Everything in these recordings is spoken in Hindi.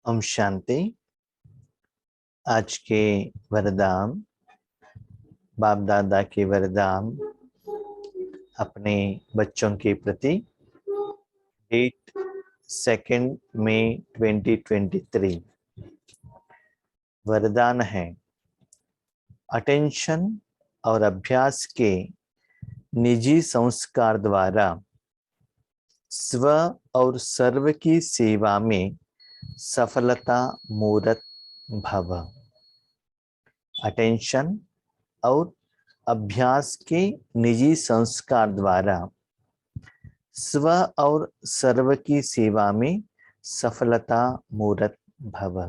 ओम शांति। आज के वरदान, बाप दादा के वरदान अपने बच्चों के प्रति। डेट 2 मई 2023। वरदान है अटेंशन और अभ्यास के निजी संस्कार द्वारा स्व और सर्व की सेवा में सफलता मूर्त भव। अटेंशन और अभ्यास के निजी संस्कार द्वारा स्व और सर्व की सेवा में सफलता मूर्त भव।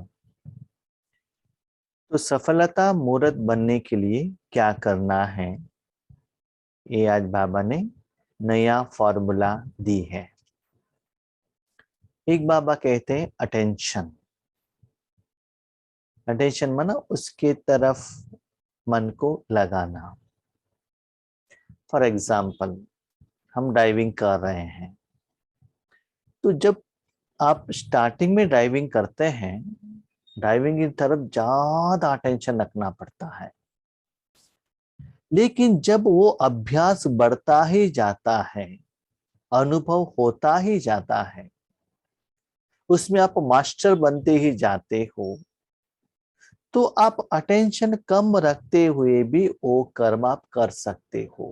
तो सफलता मूर्त बनने के लिए क्या करना है, ये आज बाबा ने नया फॉर्मूला दी है। एक बाबा कहते हैं अटेंशन। अटेंशन माना उसके तरफ मन को लगाना। फॉर एग्जाम्पल, हम ड्राइविंग कर रहे हैं, तो जब आप स्टार्टिंग में ड्राइविंग करते हैं, ड्राइविंग की तरफ ज्यादा अटेंशन रखना पड़ता है। लेकिन जब वो अभ्यास बढ़ता ही जाता है, अनुभव होता ही जाता है, उसमें आप मास्टर बनते ही जाते हो, तो आप अटेंशन कम रखते हुए भी वो कर्म आप कर सकते हो।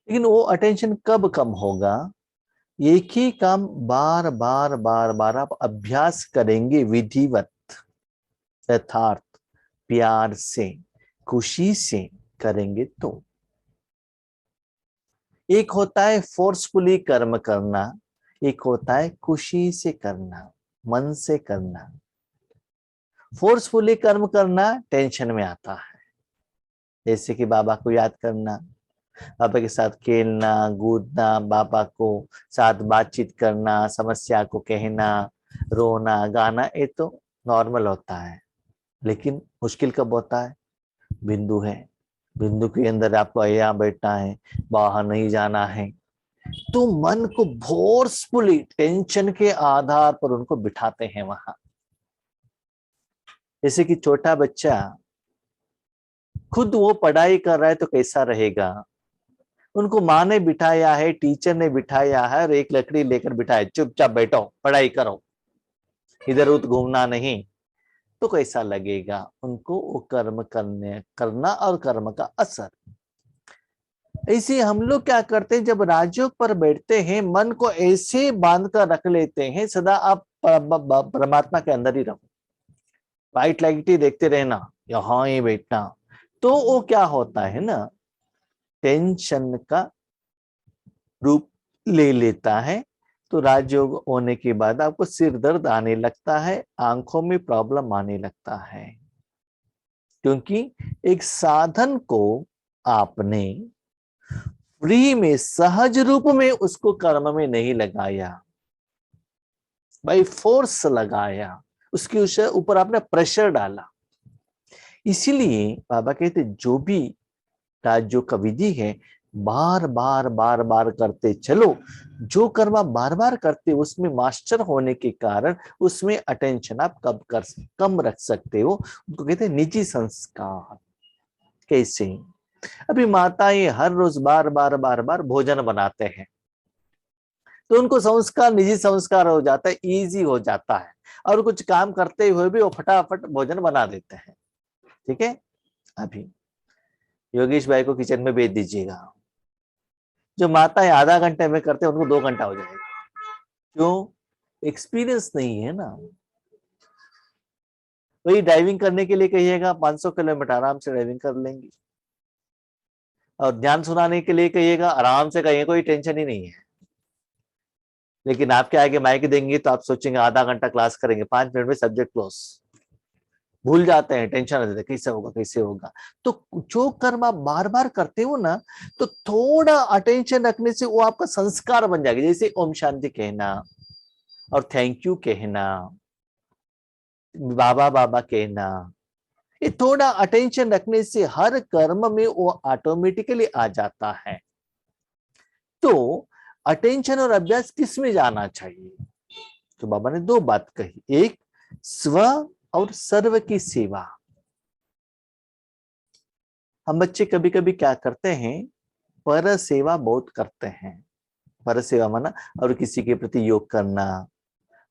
लेकिन वो अटेंशन कब कम होगा? एक ही काम बार बार बार बार आप अभ्यास करेंगे, विधिवत, यथार्थ, प्यार से, खुशी से करेंगे तो। एक होता है फोर्सफुली कर्म करना, एक होता है खुशी से करना, मन से करना। फोर्सफुली कर्म करना टेंशन में आता है, जैसे कि बाबा को याद करना, बाबा के साथ खेलना, कूदना, बाबा को साथ बातचीत करना, समस्या को कहना, रोना, गाना, ये तो नॉर्मल होता है। लेकिन मुश्किल कब होता है? बिंदु है, बिंदु के अंदर आपको यहाँ बैठना है, बाहर नहीं जाना है, तो मन को फोर्सफुली टेंशन के आधार पर उनको बिठाते हैं वहां। जैसे कि छोटा बच्चा खुद वो पढ़ाई कर रहा है तो कैसा रहेगा? उनको माँ ने बिठाया है, टीचर ने बिठाया है और एक लकड़ी लेकर बिठाया, चुपचाप बैठो, पढ़ाई करो, इधर उधर घूमना नहीं, तो कैसा लगेगा उनको? वो कर्म करना और कर्म का असर। ऐसे हम लोग क्या करते हैं, जब राजयोग पर बैठते हैं, मन को ऐसे बांध कर रख लेते हैं, सदा आप परमात्मा के अंदर ही रहो, वाइट लाइट ही देखते रहना, यहां ही बैठना। तो वो क्या होता है ना, टेंशन का रूप ले लेता है। तो राजयोग होने के बाद आपको सिर दर्द आने लगता है, आंखों में प्रॉब्लम आने लगता है, क्योंकि एक साधन को आपने फ्री में, सहज रूप में उसको कर्म में नहीं लगाया, बाय फोर्स लगाया, उसके ऊपर आपने प्रेशर डाला। इसीलिए बाबा कहते जो भी राजयोग का विधि है, बार बार बार बार करते चलो। जो कर्म आप बार बार करते हो, उसमें मास्टर होने के कारण उसमें अटेंशन आप कम रख सकते हो। उनको कहते हैं निजी संस्कार। कैसे? अभी माताएं हर रोज बार बार बार बार भोजन बनाते हैं, तो उनको संस्कार निजी संस्कार हो जाता है, इजी हो जाता है, और कुछ काम करते हुए भी वो फटाफट भोजन बना देते हैं। ठीक है, अभी योगेश भाई को किचन में भेज दीजिएगा। जो माताएं आधा घंटे में करते हैं, उनको 2 घंटा हो जाएगा। क्यों? एक्सपीरियंस नहीं है ना। वही ड्राइविंग करने के लिए कहिएगा, 500 किलोमीटर आराम से ड्राइविंग कर लेंगे। और ध्यान सुनाने के लिए कहिएगा, आराम से कहिए, कोई टेंशन ही नहीं है। लेकिन आपके आगे माइक देंगे तो आप सोचेंगे आधा घंटा क्लास करेंगे, 5 मिनट में सब्जेक्ट क्लोज, भूल जाते हैं, टेंशन रहता है, कैसे होगा कैसे होगा। तो जो कर्म आप बार बार करते हो ना, तो थोड़ा अटेंशन रखने से वो आपका संस्कार बन जाएगा। जैसे ओम शांति कहना और थैंक यू कहना, बाबा बाबा कहना, ये थोड़ा अटेंशन रखने से हर कर्म में वो ऑटोमेटिकली आ जाता है। तो अटेंशन और अभ्यास किस में जाना चाहिए? तो बाबा ने दो बात कही, एक स्व और सर्व की सेवा। हम बच्चे कभी कभी क्या करते हैं, पर सेवा बहुत करते हैं। पर सेवा माना और किसी के प्रति योग करना,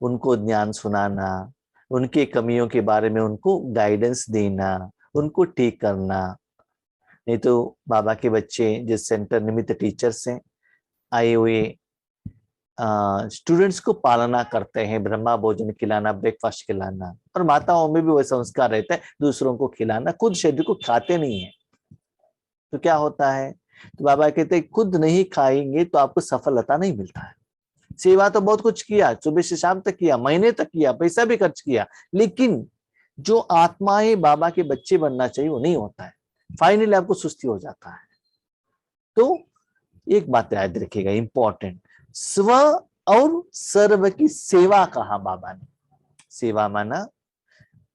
उनको ज्ञान सुनाना, उनके कमियों के बारे में उनको गाइडेंस देना, उनको ठीक करना। नहीं तो बाबा के बच्चे जिस सेंटर निमित्त टीचर्स हैं, आए हुए स्टूडेंट्स को पालना करते हैं, ब्रह्मा भोजन खिलाना, ब्रेकफास्ट खिलाना, और माताओं में भी वह संस्कार रहता है दूसरों को खिलाना, खुद शरीर को खाते नहीं है। तो क्या होता है, तो बाबा कहते हैं खुद नहीं खाएंगे तो आपको सफलता नहीं मिलता है। सेवा तो बहुत कुछ किया, सुबह से शाम तक किया, महीने तक किया, पैसा भी खर्च किया, लेकिन जो आत्माएं बाबा के बच्चे बनना चाहिए वो नहीं होता है। फाइनली आपको सुस्ती हो जाता है। तो एक बात याद रखिएगा इंपॉर्टेंट, स्व और सर्व की सेवा कहा बाबा ने। सेवा माना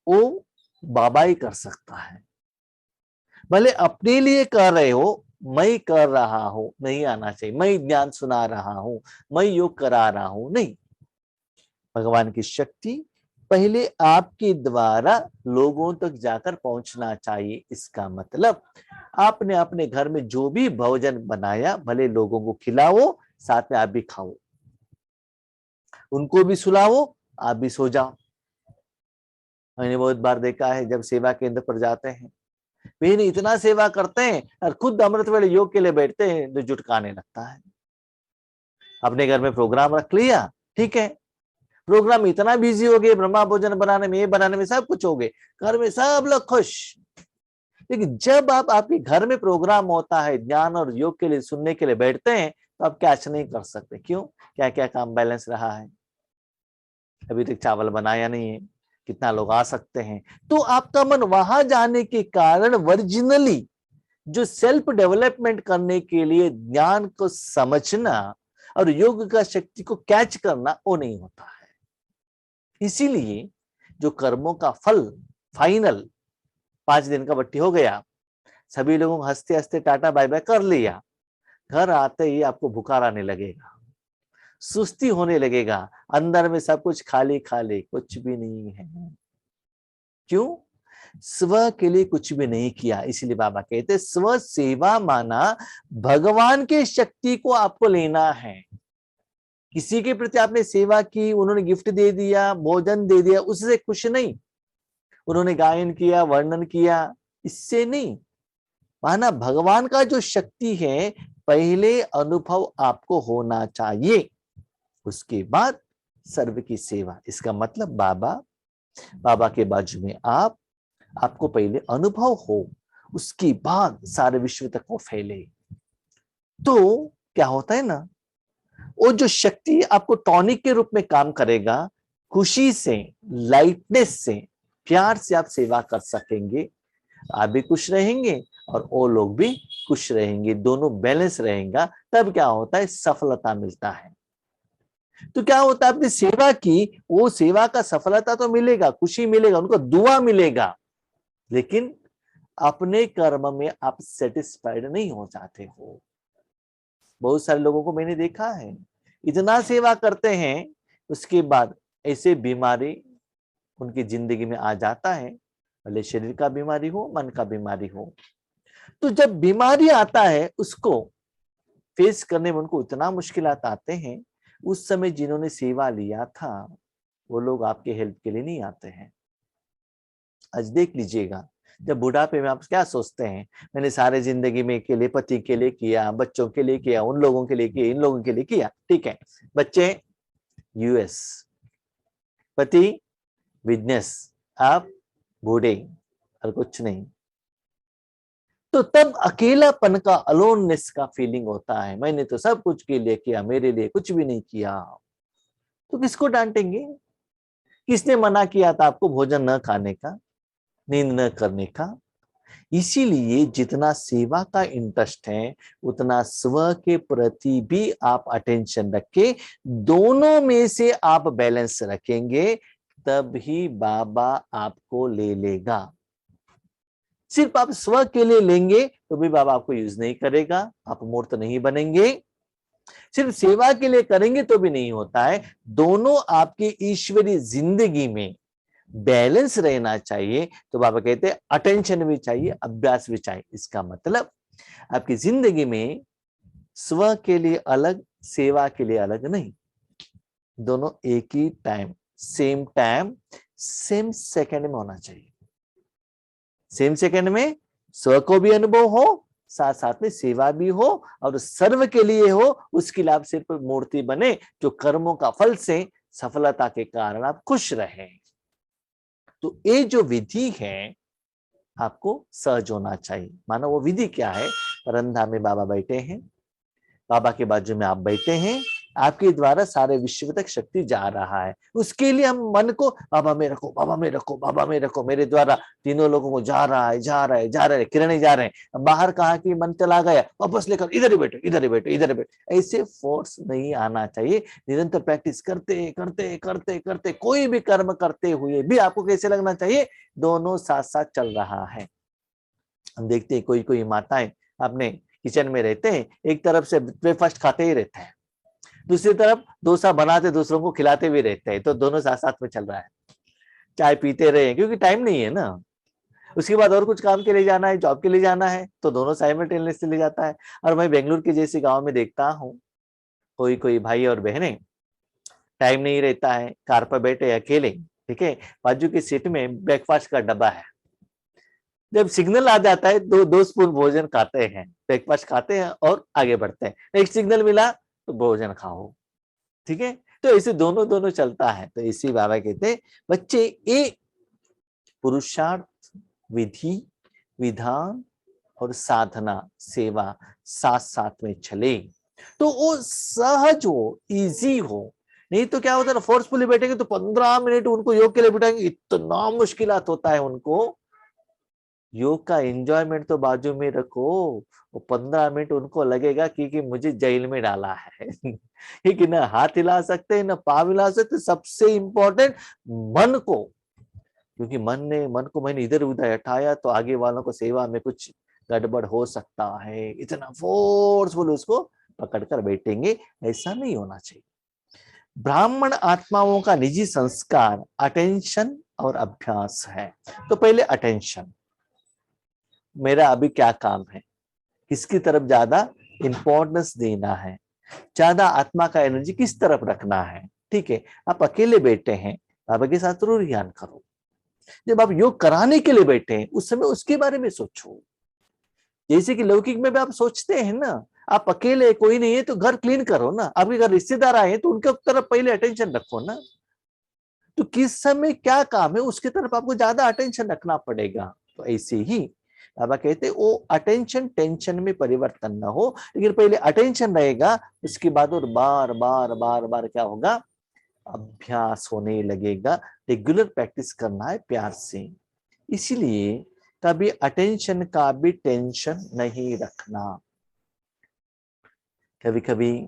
वो बाबा ही कर सकता है, भले अपने लिए कर रहे हो, मैं कर रहा हूं नहीं आना चाहिए, मैं ज्ञान सुना रहा हूं, मैं योग करा रहा हूं, नहीं। भगवान की शक्ति पहले आपके द्वारा लोगों तक जाकर पहुंचना चाहिए। इसका मतलब आपने अपने घर में जो भी भोजन बनाया, भले लोगों को खिलाओ, साथ में आप भी खाओ, उनको भी सुलाओ, आप भी सो जाओ। मैंने बहुत बार देखा है, जब सेवा केंद्र पर जाते हैं, वे इतना सेवा करते हैं और खुद अमृत वेले योग के लिए बैठते हैं तो जुटकाने लगता है। अपने घर में प्रोग्राम रख लिया, ठीक है, प्रोग्राम इतना बिजी हो गए, ब्रह्मा भोजन बनाने में, ये बनाने में, सब कुछ हो गए, घर में सब लोग खुश। लेकिन जब आप आपके घर में प्रोग्राम होता है, ज्ञान और योग के लिए सुनने के लिए बैठते हैं, तो आप कैच नहीं कर सकते। क्यों? क्या क्या काम बैलेंस रहा है, अभी तक चावल बनाया नहीं है, कितना लोग आ सकते हैं। तो आपका मन वहां जाने के कारण ओरिजिनली जो सेल्फ डेवलपमेंट करने के लिए ज्ञान को समझना और योग का शक्ति को कैच करना, वो नहीं होता है। इसीलिए जो कर्मों का फल फाइनल 5 दिन का बट्टी हो गया, सभी लोगों को हंसते हंसते टाटा बाय बाय कर लिया, घर आते ही आपको बुखार आने लगेगा, सुस्ती होने लगेगा, अंदर में सब कुछ खाली खाली, कुछ भी नहीं है। क्यों? स्व के लिए कुछ भी नहीं किया। इसलिए बाबा कहते स्व सेवा माना भगवान के शक्ति को आपको लेना है। किसी के प्रति आपने सेवा की, उन्होंने गिफ्ट दे दिया, भोजन दे दिया, उससे खुश नहीं, उन्होंने गायन किया, वर्णन किया, इससे नहीं। माना भगवान का जो शक्ति है, पहले अनुभव आपको होना चाहिए, उसके बाद सर्व की सेवा। इसका मतलब बाबा के बाजू में आपको पहले अनुभव हो, उसके बाद सारे विश्व तक वो फैले। तो क्या होता है ना, वो जो शक्ति आपको टॉनिक के रूप में काम करेगा, खुशी से, लाइटनेस से, प्यार से आप सेवा कर सकेंगे, आप भी खुश रहेंगे और वो लोग भी खुश रहेंगे, दोनों बैलेंस रहेगा। तब क्या होता है, सफलता मिलता है। तो क्या होता है, आपने सेवा की, वो सेवा का सफलता तो मिलेगा, खुशी मिलेगा, उनको दुआ मिलेगा, लेकिन अपने कर्म में आप सेटिस्फाइड नहीं हो जाते हो। बहुत सारे लोगों को मैंने देखा है, इतना सेवा करते हैं, उसके बाद ऐसे बीमारी उनकी जिंदगी में आ जाता है, भले शरीर का बीमारी हो, मन का बीमारी हो। तो जब बीमारी आता है, उसको फेस करने में उनको इतना मुश्किलात आते हैं, उस समय जिन्होंने सेवा लिया था, वो लोग आपके हेल्प के लिए नहीं आते हैं। आज देख लीजिएगा, जब बुढ़ापे में आप क्या सोचते हैं, मैंने सारे जिंदगी में के लिए, पति के लिए किया, बच्चों के लिए किया, उन लोगों के लिए किया, इन लोगों के लिए किया, ठीक है, बच्चे यूएस, पति बिजनेस, आप बूढ़े और कुछ नहीं। तो तब अकेलापन का, अलोननेस का फीलिंग होता है, मैंने तो सब कुछ के लिए किया, मेरे लिए कुछ भी नहीं किया। तो किसको डांटेंगे? किसने मना किया था आपको भोजन न खाने का, नींद न करने का? इसीलिए जितना सेवा का इंटरेस्ट है, उतना स्व के प्रति भी आप अटेंशन रखें। दोनों में से आप बैलेंस रखेंगे, तब ही बाबा आपको ले लेगा। सिर्फ आप स्व के लिए लेंगे तो भी बाबा आपको यूज नहीं करेगा, आप मूर्त नहीं बनेंगे। सिर्फ सेवा के लिए करेंगे तो भी नहीं होता है, दोनों आपकी ईश्वरीय जिंदगी में बैलेंस रहना चाहिए। तो बाबा कहते हैं अटेंशन भी चाहिए, अभ्यास भी चाहिए। इसका मतलब आपकी जिंदगी में स्व के लिए अलग, सेवा के लिए अलग नहीं, दोनों एक ही टाइम, सेम सेकंड में होना चाहिए। सेम सेकंड में स्व को भी अनुभव हो, साथ साथ में सेवा भी हो, और सर्व के लिए हो, उसके लिए आप सिर्फ मूर्ति बने जो कर्मों का फल से सफलता के कारण आप खुश रहे। तो ये जो विधि है आपको सहज होना चाहिए। मानो वो विधि क्या है, परंधा में बाबा बैठे हैं, बाबा के बाजू में आप बैठे हैं, आपके द्वारा सारे विश्व तक शक्ति जा रहा है। उसके लिए हम मन को बाबा में रखो, बाबा में रखो, बाबा में रखो, मेरे द्वारा तीनों लोगों को जा रहा है, जा रहा है, जा रहा है, किरणें जा रहे हैं। बाहर कहा कि मन चला गया, वापस लेकर इधर ही बैठो, इधर ही बैठो, इधर ही बैठो। ऐसे फोर्स नहीं आना चाहिए। निरंतर प्रैक्टिस करते करते करते करते कोई भी कर्म करते हुए भी आपको कैसे लगना चाहिए, दोनों साथ साथ चल रहा है। हम देखते हैं कोई कोई माताएं अपने किचन में रहते हैं, एक तरफ से ब्रेकफास्ट खाते ही रहते हैं, दूसरी तरफ डोसा बनाते दूसरों को खिलाते भी रहते हैं। तो दोनों साथ साथ में चल रहा है, चाय पीते रहे, क्योंकि टाइम नहीं है ना। उसके बाद और कुछ काम के लिए जाना है, जॉब के लिए जाना है, तो दोनों साइमल्टेनियसली ले जाता है। और मैं बेंगलुरु के जैसे गांव में देखता हूँ, कोई कोई भाई और बहनें टाइम नहीं रहता है, कार पर बैठे अकेले, ठीक है, बाजू की सीट में ब्रेकफास्ट का डब्बा है। जब सिग्नल आ जाता है दो दो स्पून भोजन खाते हैं, ब्रेकफास्ट खाते हैं और आगे बढ़ते हैं। नेक्स्ट सिग्नल मिला तो भोजन खाओ, ठीक है। तो ऐसे दोनों दोनों चलता है। तो इसी बाबा कहते हैं बच्चे ये पुरुषार्थ, विधि, विधान और साधना, सेवा साथ साथ में चले तो वो सहज हो, इजी हो। नहीं तो क्या होता है ना, फोर्सफुली बैठेंगे तो 15 मिनट उनको योग के लिए बिठाएंगे, इतना मुश्किलात होता है उनको। योग का एंजॉयमेंट तो बाजू में रखो, वो 15 मिनट उनको लगेगा कि मुझे जेल में डाला है। कि ना हाथ हिला सकते ना पाँव हिला सकते, सबसे इंपॉर्टेंट मन को, क्योंकि मन को मैंने इधर उधर हटाया तो आगे वालों को सेवा में कुछ गड़बड़ हो सकता है, इतना फोर्सफुल उसको पकड़कर बैठेंगे, ऐसा नहीं होना चाहिए। ब्राह्मण आत्माओं का निजी संस्कार अटेंशन और अभ्यास है। तो पहले अटेंशन, मेरा अभी क्या काम है, किसकी तरफ ज्यादा इंपॉर्टेंस देना है, ज्यादा आत्मा का एनर्जी किस तरफ रखना है। ठीक है, आप अकेले बैठे हैं, बाबा के साथ जरूर ध्यान करो। जब आप योग कराने के लिए बैठे हैं उस समय उसके बारे में सोचो। जैसे कि लौकिक में भी आप सोचते हैं ना, आप अकेले कोई नहीं है तो घर क्लीन करो ना, आपके घर रिश्तेदार आए तो उनके तरफ पहले अटेंशन रखो ना। तो किस समय क्या काम है उसके तरफ आपको ज्यादा अटेंशन रखना पड़ेगा। तो ऐसे ही बाबा कहते वो अटेंशन टेंशन में परिवर्तन ना हो, लेकिन पहले अटेंशन रहेगा, उसके बाद और बार बार बार बार क्या होगा, अभ्यास होने लगेगा। रेगुलर प्रैक्टिस करना है प्यार से। इसीलिए कभी अटेंशन का भी टेंशन नहीं रखना। कभी कभी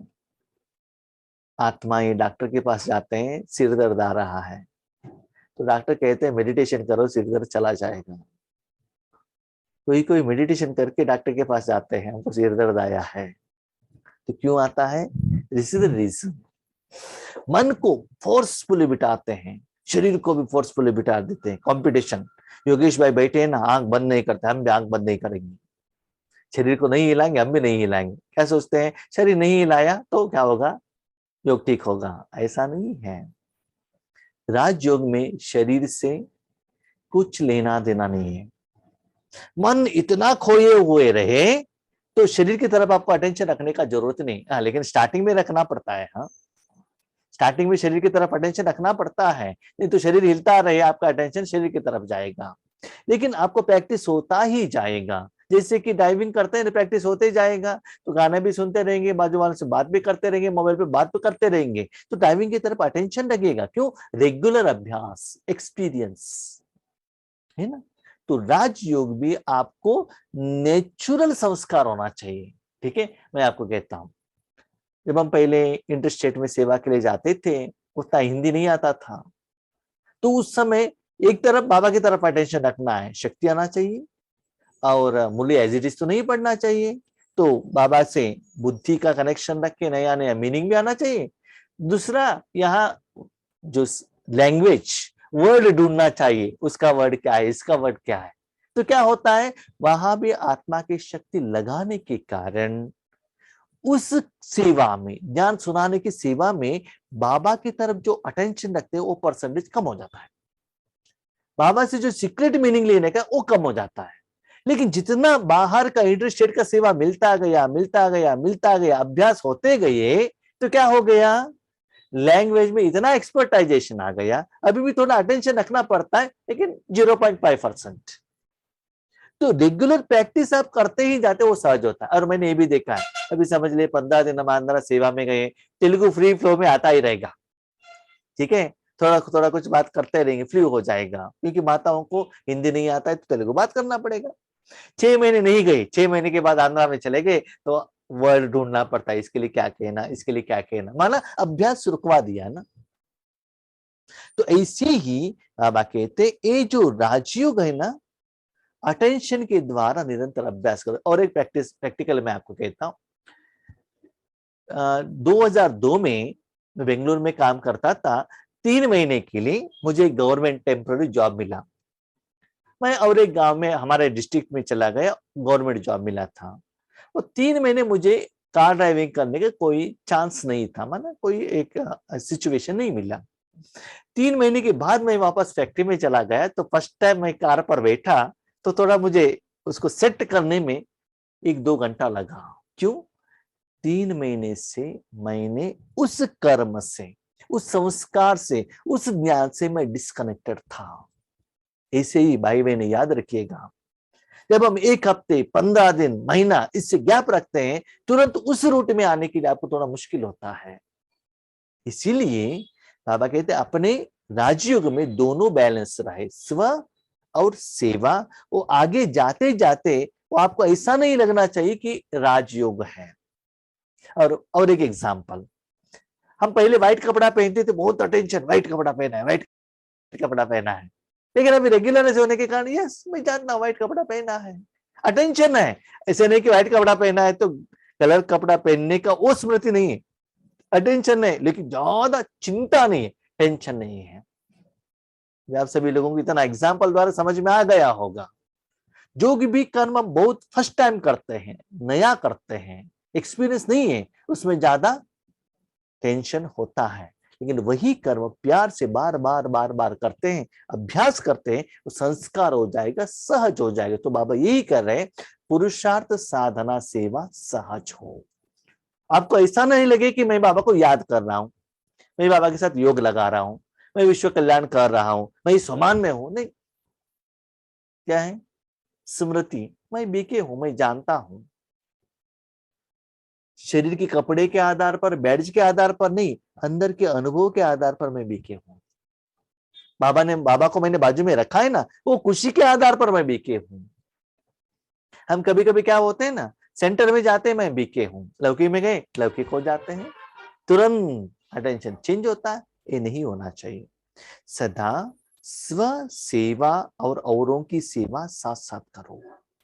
आत्माएं डॉक्टर के पास जाते हैं, सिर दर्द आ रहा है, तो डॉक्टर कहते हैं मेडिटेशन करो, सिर दर्द चला जाएगा। कोई कोई मेडिटेशन करके डॉक्टर के पास जाते हैं, हमको सिर दर्द आया है, तो क्यों आता है, दिस इज द रीजन। मन को फोर्सफुली बिठाते हैं, शरीर को भी फोर्सफुली बिठा देते हैं। कंपटीशन, योगेश भाई बैठे हैं ना, आंख बंद नहीं करते, हम भी आंख बंद नहीं करेंगे, शरीर को नहीं हिलाएंगे, हम भी नहीं हिलाएंगे। क्या सोचते हैं, शरीर नहीं हिलाया तो क्या होगा, योग ठीक होगा। ऐसा नहीं है। राजयोग में शरीर से कुछ लेना देना नहीं है। मन इतना खोए हुए रहे तो शरीर की तरफ आपको अटेंशन रखने का जरूरत नहीं। हाँ, लेकिन स्टार्टिंग में रखना पड़ता है। हाँ, स्टार्टिंग में शरीर की तरफ अटेंशन रखना पड़ता है, नहीं तो शरीर हिलता रहे आपका अटेंशन शरीर की तरफ जाएगा। लेकिन आपको प्रैक्टिस होता ही जाएगा, जैसे कि ड्राइविंग करते हैं प्रैक्टिस होते ही जाएगा। तो गाने भी सुनते रहेंगे, बाजू वालों से बात भी करते रहेंगे, मोबाइल पे बात भी करते रहेंगे, तो ड्राइविंग की तरफ अटेंशन लगेगा। क्यों, रेगुलर अभ्यास, एक्सपीरियंस है ना। तो राजयोग भी आपको नेचुरल संस्कार होना चाहिए। ठीक है, मैं आपको कहता हूं, जब हम पहले इंटर स्टेट में सेवा के लिए जाते थे, उतना हिंदी नहीं आता था, तो उस समय एक तरफ बाबा की तरफ अटेंशन रखना है, शक्ति आना चाहिए, और मूल्य एज इट इज तो नहीं पढ़ना चाहिए। तो बाबा से बुद्धि का कनेक्शन रख के नया नया मीनिंग भी आना चाहिए। दूसरा, यहाँ जो लैंग्वेज वर्ड ढूंढना चाहिए, उसका वर्ड क्या है, इसका वर्ड क्या है। तो क्या होता है, वहां भी आत्मा की शक्ति लगाने के कारण उस सेवा में, ज्ञान सुनाने की सेवा में बाबा की तरफ जो अटेंशन रखते हैं वो परसेंटेज कम हो जाता है। बाबा से जो सीक्रेट मीनिंग लेने का वो कम हो जाता है। लेकिन जितना बाहर का इंटरस्टेट का सेवा मिलता गया मिलता गया मिलता गया, अभ्यास होते गए, तो क्या हो गया, लैंग्वेज में इतना एक्सपर्टाइजेशन आ गया। अभी भी थोड़ा अटेंशन रखना पड़ता है, लेकिन 0.5%। तो रेगुलर प्रैक्टिस आप करते ही जाते, वो सहज होता है। और मैंने ये भी देखा है, अभी समझ लिए 15 दिन हम आंध्रा सेवा में गए, तेलुगु फ्री फ्लो में आता ही रहेगा, ठीक है, थोड़ा थोड़ा कुछ बात करते रहेंगे, फ्री हो जाएगा। क्योंकि माताओं को हिंदी नहीं आता है तो तेलुगु बात करना पड़ेगा। 6 महीने नहीं गए, 6 महीने के बाद आंध्रा में चले गए तो वर्ड ढूंढना पड़ता है, इसके लिए क्या कहना, इसके लिए क्या कहना, माना अभ्यास रुकवा दिया ना। तो ऐसे ही बाबा कहते ये जो राजयोग है ना, अटेंशन के द्वारा निरंतर अभ्यास करो। और एक प्रैक्टिकल मैं आपको कहता हूं, 2002 में मैं बेंगलुरु में काम करता था। 3 महीने के लिए मुझे गवर्नमेंट टेम्पररी जॉब मिला। मैं और एक गांव में हमारे डिस्ट्रिक्ट में चला गया, गवर्नमेंट जॉब मिला था। वो 3 महीने मुझे कार ड्राइविंग करने का कोई चांस नहीं था, माना कोई एक सिचुएशन नहीं मिला। 3 महीने के बाद मैं वापस फैक्ट्री में चला गया, तो फर्स्ट टाइम मैं कार पर बैठा तो थोड़ा मुझे उसको सेट करने में 1-2 घंटा लगा। क्यों? 3 महीने से मैंने उस कर्म से, उस संस्कार से, उस ज्ञान से मैं डिस्कनेक्टेड था। ऐसे ही भाई बहन याद रखिएगा, जब हम 1 हफ्ते, 15 दिन, महीना इससे गैप रखते हैं, तुरंत उस रूट में आने के लिए आपको थोड़ा मुश्किल होता है। इसीलिए बाबा कहते हैं अपने राजयोग में दोनों बैलेंस रहे, स्व और सेवा। वो आगे जाते जाते वो आपको ऐसा नहीं लगना चाहिए कि राजयोग है। और एक एग्जांपल, हम पहले व्हाइट कपड़ा पहनते थे, बहुत अटेंशन, व्हाइट कपड़ा पहना है, व्हाइट कपड़ा पहना है। लेकिन अभी रेगुलर होने के कारण यस मैं जानता हूं व्हाइट कपड़ा पहना है, अटेंशन है। ऐसे नहीं कि व्हाइट कपड़ा पहना है तो कलर कपड़ा पहनने का वो स्मृति नहीं है, अटेंशन है, लेकिन ज्यादा चिंता नहीं है, टेंशन नहीं है। आप सभी लोगों को इतना एग्जाम्पल द्वारा समझ में आ गया होगा। जो भी कर्म हम बहुत फर्स्ट टाइम करते हैं, नया करते हैं, एक्सपीरियंस नहीं है, उसमें ज्यादा टेंशन होता है। लेकिन वही कर्म प्यार से बार बार बार बार करते हैं, अभ्यास करते हैं, वो संस्कार हो जाएगा, सहज हो जाएगा। तो बाबा यही कर रहे हैं, पुरुषार्थ साधना सेवा सहज हो। आपको ऐसा नहीं लगे कि मैं बाबा को याद कर रहा हूं, मैं बाबा के साथ योग लगा रहा हूं, मैं विश्व कल्याण कर रहा हूं, मैं इस समान में हूं। नहीं, क्या है स्मृति, मैं बीके हूं, मैं जानता हूं। शरीर के कपड़े के आधार पर, बैड्ज के आधार पर नहीं, अंदर के अनुभव के आधार पर मैं बीके हूं। बाबा को मैंने बाजू में रखा है ना, वो खुशी के आधार पर मैं बीके हूं। हम कभी कभी क्या होते हैं ना, सेंटर में जाते हैं मैं बीके हूं, लौकी में गए लौकिक हो जाते हैं, तुरंत अटेंशन चेंज होता है। ये नहीं होना चाहिए। सदा स्व सेवा और औरों की सेवा साथ साथ करो।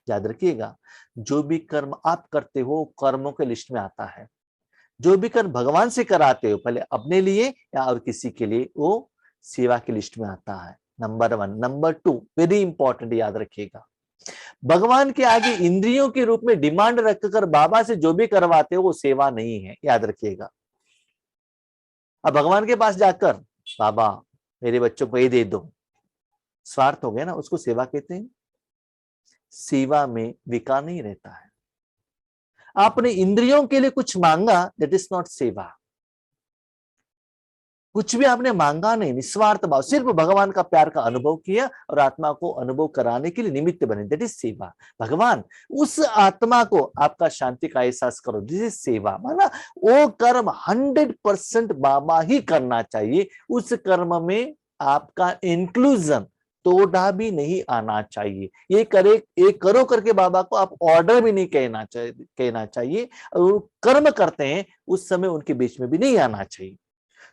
याद रखिएगा, जो भी कर्म आप करते हो कर्मों के लिस्ट में आता है। जो भी कर्म भगवान से कराते हो, पहले अपने लिए या और किसी के लिए, वो सेवा की लिस्ट में आता है। नंबर 1। नंबर 2 वेरी इंपॉर्टेंट, याद रखिएगा, भगवान के आगे इंद्रियों के रूप में डिमांड रखकर बाबा से जो भी करवाते हो वो सेवा नहीं है, याद रखिएगा। अब भगवान के पास जाकर बाबा मेरे बच्चों को ये दे दो, स्वार्थ हो गया ना, उसको सेवा कहते हैं। सेवा में विकार नहीं रहता है। आपने इंद्रियों के लिए कुछ मांगा, दैट इज नॉट सेवा। कुछ भी आपने मांगा नहीं, निस्वार्थ भाव, सिर्फ भगवान का प्यार का अनुभव किया और आत्मा को अनुभव कराने के लिए निमित्त बने, दैट इज सेवा। भगवान उस आत्मा को आपका शांति का एहसास करो, दिस इज सेवा। माना वो कर्म 100% बाबा ही करना चाहिए। उस कर्म में आपका इंक्लूजन थोड़ा भी नहीं आना चाहिए। ये करो करके बाबा को आप ऑर्डर भी नहीं कहना चाहिए। और कर्म करते हैं उस समय उनके बीच में भी नहीं आना चाहिए।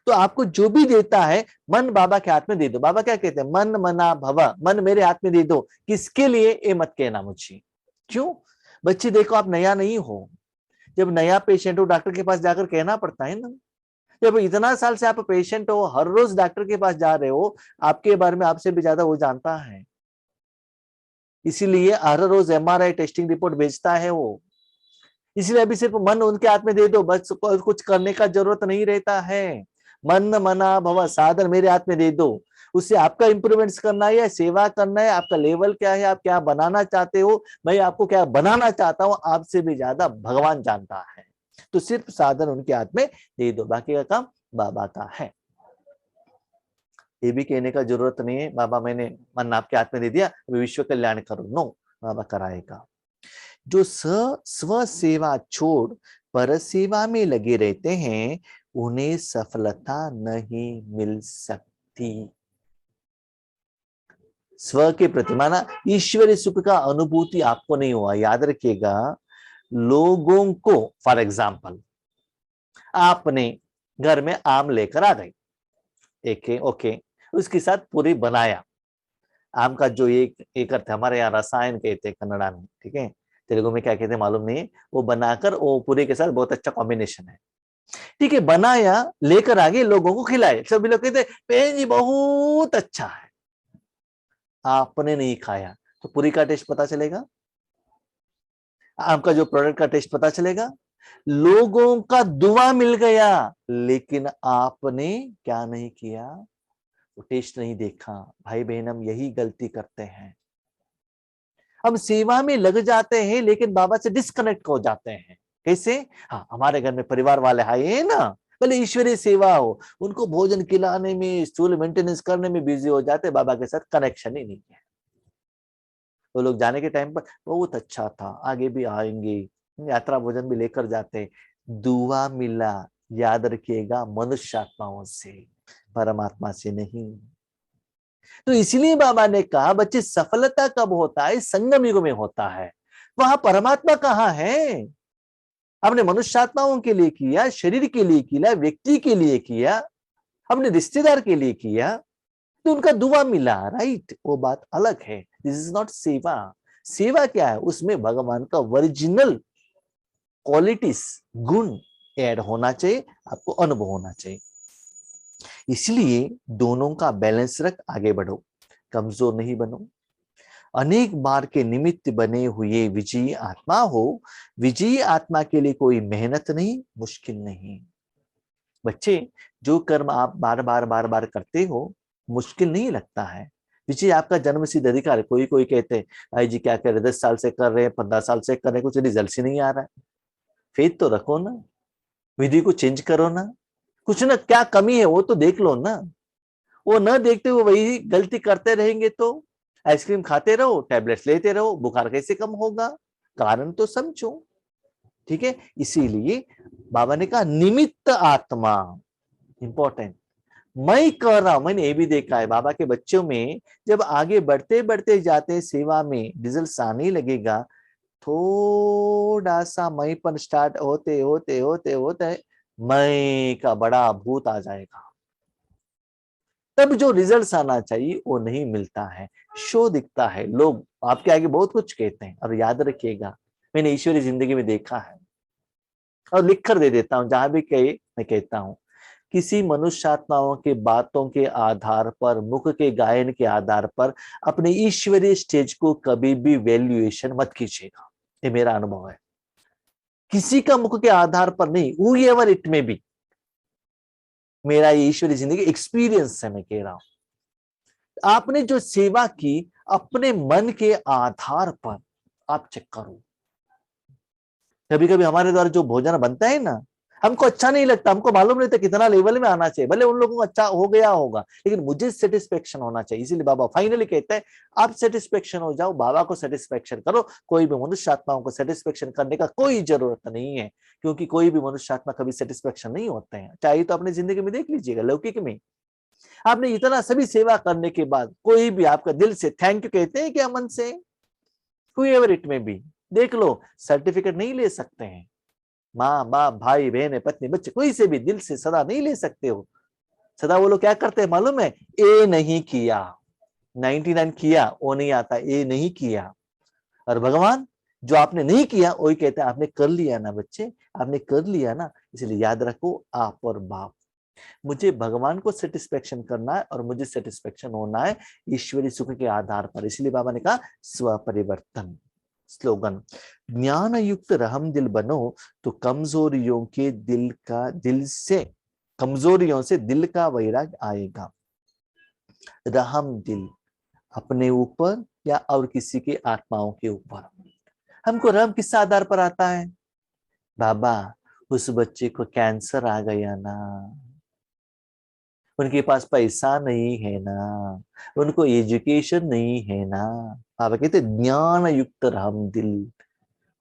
तो आपको जो भी देता है, मन बाबा के हाथ में दे दो। बाबा क्या कहते हैं, मन मना भव, मन मेरे हाथ में दे दो। किसके लिए, ये मत कहना मुझे। क्यों? बच्चे देखो, आप नया नहीं हो, जब नया पेशेंट हो डॉक्टर के पास जाकर कहना पड़ता है ना। जब इतना साल से आप पेशेंट हो, हर रोज डॉक्टर के पास जा रहे हो, आपके बारे में आपसे भी ज्यादा वो जानता है, इसीलिए हर रोज एमआरआई टेस्टिंग रिपोर्ट भेजता है वो। इसलिए अभी सिर्फ मन उनके हाथ में दे दो, बस कुछ करने का जरूरत नहीं रहता है। मन मना भव साधन मेरे हाथ में दे दो, उससे आपका इंप्रूवमेंट्स करना है या सेवा करना है, आपका लेवल क्या है, आप क्या बनाना चाहते हो, मैं आपको क्या बनाना चाहता हूं, आपसे भी ज्यादा भगवान जानता है। तो सिर्फ साधन उनके हाथ में दे दो, बाकी का काम बाबा का है। ये भी कहने का जरूरत नहीं है बाबा मैंने मन आपके हाथ में दे दिया, अभी विश्व कल्याण करो, नो, बाबा कराएगा। जो स्व सेवा छोड़ पर सेवा में लगे रहते हैं, उन्हें सफलता नहीं मिल सकती। स्व के प्रति माना ईश्वरीय सुख का अनुभूति आपको नहीं हुआ, याद रखिएगा। लोगों को, फॉर एग्जाम्पल, आपने घर में आम लेकर आ गए, एक ओके, उसके साथ पूरी बनाया। आम का जो एक अर्थ है, हमारे यहाँ रसायन कहते हैं कन्नड़ा में, ठीक है, तेलुगु में क्या कहते हैं मालूम नहीं, वो बनाकर वो पूरे के साथ बहुत अच्छा कॉम्बिनेशन है, ठीक है, बनाया, लेकर आगे, लोगों को खिलाए, सभी लोग कहते हैं जी बहुत अच्छा है। आपने नहीं खाया तो पूरी का टेस्ट पता चलेगा, आपका जो प्रोडक्ट का टेस्ट पता चलेगा। लोगों का दुआ मिल गया, लेकिन आपने क्या नहीं किया, वो टेस्ट नहीं देखा। भाई बहन, हम यही गलती करते हैं, हम सेवा में लग जाते हैं लेकिन बाबा से डिस्कनेक्ट हो जाते हैं। कैसे? हाँ, हमारे घर में परिवार वाले आए हैं ना, भले ईश्वरीय सेवा हो, उनको भोजन खिलाने में, स्टूल मेंटेनेंस करने में बिजी हो जाते, बाबा के साथ कनेक्शन ही नहीं है। वो लोग जाने के टाइम पर बहुत अच्छा था, आगे भी आएंगे, यात्रा भोजन भी लेकर जाते, दुआ मिला, याद रखिएगा, मनुष्य आत्माओं से, परमात्मा से नहीं। तो इसलिए बाबा ने कहा बच्चे सफलता कब होता है, संगम युग में होता है। वहां परमात्मा कहाँ है? हमने मनुष्यात्माओं के लिए किया, शरीर के लिए किया, व्यक्ति के लिए किया, हमने रिश्तेदार के लिए किया, तो उनका दुआ मिला, राइट, वो बात अलग है। दिस इज नॉट सेवा। सेवा क्या है? उसमें भगवान का ओरिजिनल क्वालिटीज, गुण ऐड होना चाहिए, आपको अनुभव होना चाहिए। इसलिए दोनों का बैलेंस रख आगे बढ़ो, कमजोर नहीं बनो। अनेक बार के निमित्त बने हुए विजयी आत्मा हो। विजयी आत्मा के लिए कोई मेहनत नहीं, मुश्किल नहीं। बच्चे, जो कर्म आप बार बार बार बार करते हो, मुश्किल नहीं लगता है। विजय आपका जन्म सिद्ध अधिकार है। कोई कोई कहते हैं भाई जी क्या कर रहे, 10 साल से कर रहे हैं, 15 साल से कर रहे हैं, कुछ रिजल्ट ही नहीं आ रहा है। फेथ तो रखो ना, विधि को चेंज करो ना, कुछ ना, क्या कमी है वो तो देख लो ना। वो न देखते हुए वही गलती करते रहेंगे तो आइसक्रीम खाते रहो, टैबलेट्स लेते रहो, बुखार कैसे कम होगा? कारण तो समझो, ठीक है। इसीलिए बाबा ने कहा निमित्त आत्मा इंपॉर्टेंट। मैं कर रहा हूं, मैंने ये भी देखा है बाबा के बच्चों में, जब आगे बढ़ते बढ़ते जाते हैं सेवा में, रिजल्ट आने लगेगा, थोड़ा सा मैंपन स्टार्ट होते होते होते होते मैं का बड़ा भूत आ जाएगा, तब जो रिजल्ट्स आना चाहिए वो नहीं मिलता है, शो दिखता है, लोग आपके आगे बहुत कुछ कहते हैं। और याद रखिएगा, मैंने ईश्वरी जिंदगी में देखा है और लिख कर दे देता हूं, जहां भी कहे मैं कहता हूं, किसी मनुष्यात्माओं के बातों के आधार पर, मुख के गायन के आधार पर अपने ईश्वरीय स्टेज को कभी भी वैल्यूएशन मत कीजिएगा। ये मेरा अनुभव है, किसी का मुख के आधार पर नहीं, whoever it may be। मेरा ये ईश्वरीय जिंदगी एक्सपीरियंस से मैं कह रहा हूं। आपने जो सेवा की अपने मन के आधार पर आप चेक करो। कभी कभी हमारे द्वारा जो भोजन बनता है ना, हमको अच्छा नहीं लगता, हमको मालूम नहीं था कितना लेवल में आना चाहिए, भले उन लोगों को अच्छा हो गया होगा, लेकिन मुझे सेटिस्फेक्शन होना चाहिए। इसीलिए बाबा फाइनली कहते हैं आप सेटिस्फेक्शन हो जाओ, बाबा को सेटिस्फेक्शन करो। कोई भी मनुष्य आत्माओं को सेटिस्फेक्शन करने का कोई जरूरत नहीं है, क्योंकि कोई भी मनुष्य आत्मा कभी सेटिस्फेक्शन नहीं होते हैं। चाहे तो अपनी जिंदगी में देख लीजिएगा, लौकिक में आपने इतना सभी सेवा करने के बाद कोई भी आपका दिल से थैंक यू कहते हैं क्या? मन से, whoever it may be, देख लो, सर्टिफिकेट नहीं ले सकते हैं। माँ बाप, भाई बहन, पत्नी, बच्चे, कोई से भी दिल से सदा नहीं ले सकते हो। सदा वो लोग क्या करते हैं मालूम है? ए नहीं किया, 99 किया वो नहीं आता, ए नहीं किया। और भगवान जो आपने नहीं किया वही कहते हैं आपने कर लिया ना बच्चे, आपने कर लिया ना, इसलिए याद रखो आप और बाप। मुझे भगवान को सेटिस्फेक्शन करना है और मुझे सेटिस्फेक्शन होना है ईश्वरीय सुख के आधार पर। इसलिए बाबा ने कहा स्वपरिवर्तन। स्लोगन, ज्ञान युक्त रहम दिल बनो तो कमजोरियों के कमजोरियों से दिल का वैराग्य आएगा। रहम दिल, अपने ऊपर या और किसी के आत्माओं के ऊपर। हमको रहम किस आधार पर आता है? बाबा उस बच्चे को कैंसर आ गया ना, उनके पास पैसा नहीं है ना, उनको एजुकेशन नहीं है ना। बाबा कहते ज्ञान युक्त रहम दिल,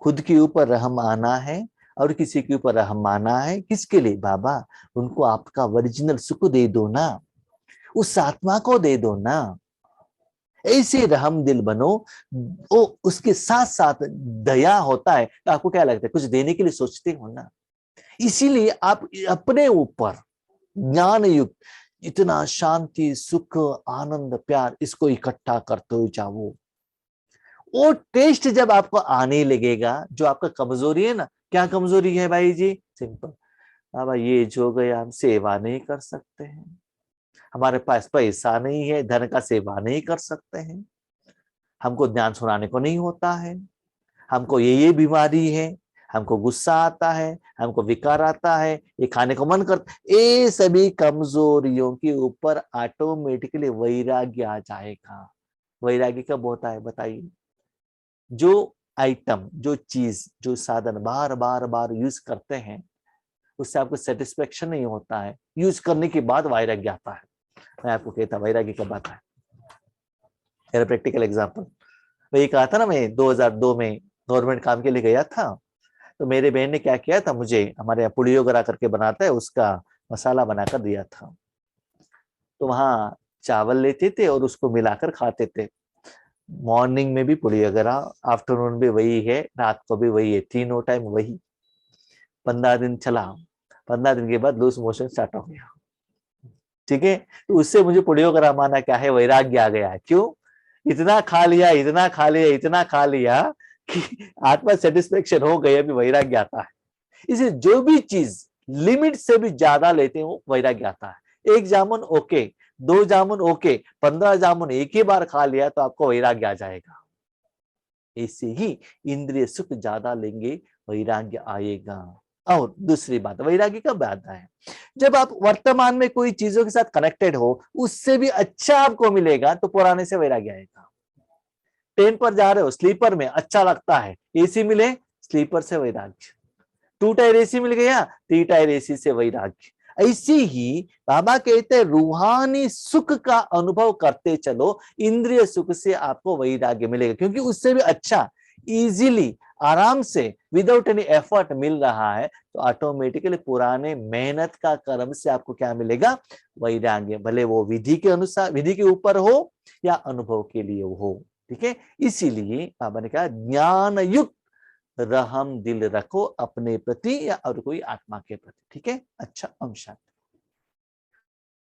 खुद के ऊपर रहम आना है और किसी के ऊपर रहम आना है। किसके लिए? बाबा उनको आपका ओरिजिनल सुख दे दो ना, उस आत्मा को दे दो ना। ऐसे रहम दिल बनो। वो उसके साथ साथ दया होता है तो आपको क्या लगता है? कुछ देने के लिए सोचते हो ना। इसीलिए आप अपने ऊपर ज्ञान युक्त इतना शांति, सुख, आनंद, प्यार, इसको इकट्ठा करते हो जाओ। वो टेस्ट जब आपको आने लगेगा, जो आपका कमजोरी है ना, क्या कमजोरी है भाई जी? सिंपल, बाबा ये जो गए हम सेवा नहीं कर सकते हैं, हमारे पास पैसा नहीं है, धन का सेवा नहीं कर सकते हैं, हमको ज्ञान सुनाने को नहीं होता है, हमको ये बीमारी है, हमको गुस्सा आता है, हमको विकार आता है, ये खाने को मन करता, ये सभी कमजोरियों के ऊपर ऑटोमेटिकली वैराग्य आ जाएगा। वैराग्य कब होता है बताइए? जो आइटम, जो चीज, जो साधन बार बार बार यूज करते हैं उससे आपको सेटिस्फेक्शन नहीं होता है, यूज करने के बाद वैराग्य आता है। मैं आपको कहता वैराग्य कब आता है? मेरा प्रैक्टिकल एग्जांपल, वही कहा था ना, मैं 2002 में गवर्नमेंट काम के लिए गया था। तो मेरे बहन ने क्या किया था, मुझे हमारे यहाँ पुड़ियोगरा करके बनाता है उसका मसाला बनाकर दिया था। तो वहाँ चावल लेते थे और उसको मिलाकर खाते थे। मॉर्निंग में भी पुड़ियोगरा, आफ्टरनून भी वही है, रात को भी वही है, तीनों टाइम वही। 15 दिन चला, 15 दिन के बाद लूज मोशन स्टार्ट हो गया। ठीक है, तो उससे मुझे पुड़ियोगरा माना क्या है, वैराग्य आ गया। क्यों? इतना खा लिया, इतना खा लिया, इतना खा लिया कि आत्मा सेटिस्फेक्शन हो गई, अभी वैराग्य आता है। इसे जो भी चीज लिमिट से भी ज्यादा लेते हो वैराग्य आता है। 1 जामुन ओके, 2 जामुन ओके, 15 जामुन एक ही बार खा लिया तो आपको वैराग्य आ जाएगा। ऐसे ही इंद्रिय सुख ज्यादा लेंगे, वैराग्य आएगा। और दूसरी बात, वैराग्य कब आता है? जब आप वर्तमान में कोई चीजों के साथ कनेक्टेड हो, उससे भी अच्छा आपको मिलेगा तो पुराने से वैराग्य आएगा। ट्रेन पर जा रहे हो, स्लीपर में अच्छा लगता है, एसी मिले, स्लीपर से वैराग्य। 2 टायर एसी मिल गया, 3 टायर एसी से वैराग्य। ऐसे ही बाबा कहते हैं रूहानी सुख का अनुभव करते चलो, इंद्रिय सुख से आपको वैराग्य मिलेगा, क्योंकि उससे भी अच्छा इजीली, आराम से, विदाउट एनी एफर्ट मिल रहा है। तो ऑटोमेटिकली पुराने मेहनत का कर्म से आपको क्या मिलेगा? वैराग्य। भले वो विधि के अनुसार, विधि के ऊपर हो या अनुभव के लिए हो। ठीक है, इसीलिए बाबा ने कहा ज्ञान युक्त रहम दिल रखो अपने प्रति या और कोई आत्मा के प्रति। ठीक है, अच्छा, ओम शांति।